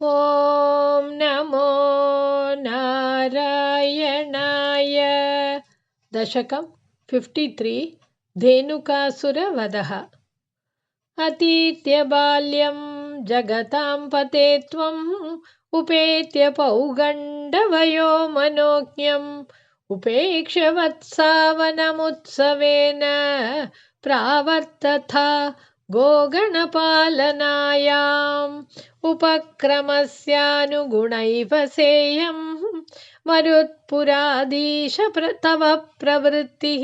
ॐ नमो नारायणाय। दशकं 53 धेनुकासुरवधः। अतीत्य बाल्यं जगतां पते त्वम् उपेत्य पौगण्डवयो मनोज्ञम् उपेक्ष्य वत्सावनमुत्सवेन प्रावर्तथा गोगणपालनायाम् उपक्रमस्यानुगुणैव सेयं मरुत्पुराधीश तव प्रवृत्तिः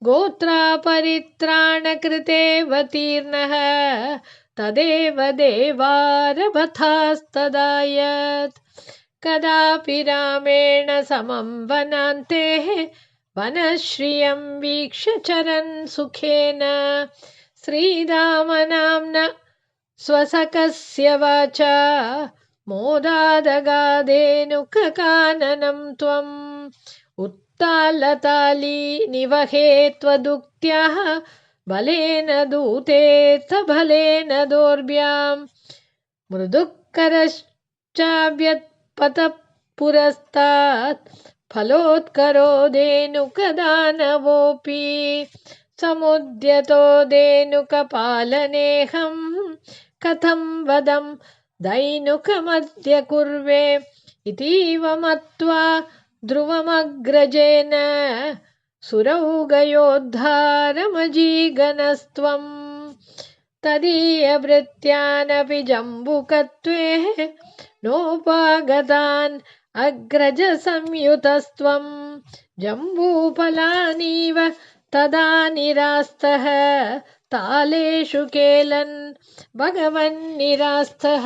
गोत्रापरित्राणकृतेऽवतीर्णः तदेव देवारभथास्तदायत् कदापि रामेण समं वनान्ते वनश्रियं वीक्ष्य चरन् सुखेन श्रीरामनाम्ना स्वसखस्य वाचा मोदादगाधेनुककाननं त्वम् उत्तालताली निवहे त्वदुक्त्याः बलेन दूतेऽथ बलेन दोर्भ्यां मृदुकरश्चाभ्यत्पतः पुरस्तात् फलोत्करो धेनुकदानवोऽपि समुद्यतो धेनुकपालनेऽहं कथं वदं दैनुकमद्य कुर्वे इतीव मत्वा ध्रुवमग्रजेन सुरौघयोद्धारमजीगनस्त्वं तदीयभृत्यानपि जम्बुकत्वे नोपागतान् अग्रजसंयुतस्त्वं जम्बूफलानीव तदा निरास्तः तालेषु केलन् भगवन्निरास्तः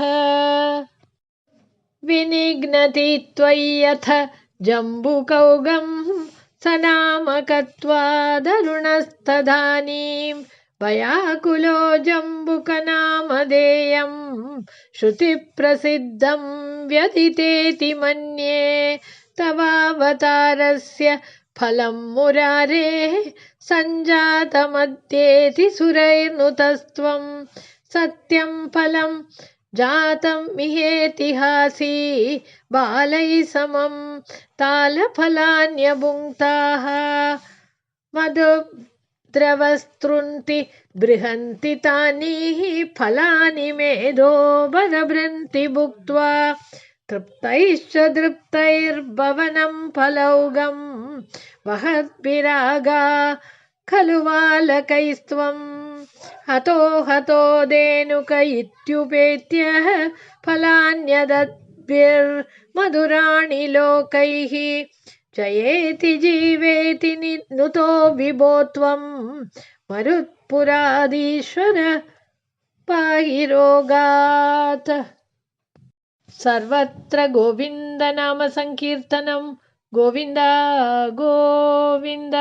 विनिघ्नति त्वय्यथ जम्बुकौगं सनामकत्वादरुणस्तदानीं भयाकुलो जम्बुकनामधेयं श्रुतिप्रसिद्धं व्यदितेति मन्ये तवावतारस्य फलं मुरारेः सञ्जातमद्येति सुरैर्नुतस्त्वं सत्यं फलं जातं मिहेतिहासी बालैः समं तालफलान्यभुङ्क्ताः मधुद्रवस्तृन्ति बृहन्ति तानि फलानि मेधो बलभृन्ति भुक्त्वा तृप्तैश्च दृप्तैर्भवनं फलौघं वहद्भिरागा खलु बालकैस्त्वं हतो हतो धेनुक इत्युपेत्य फलान्यदद्भिर्मधुराणि लोकैः जयेति जीवेति नुतो विभो त्वं मरुत्पुराधीश्वर पाहि रोगात्। सर्वत्र गोविन्दनाम संकीर्तनं गोविन्द गोविन्द।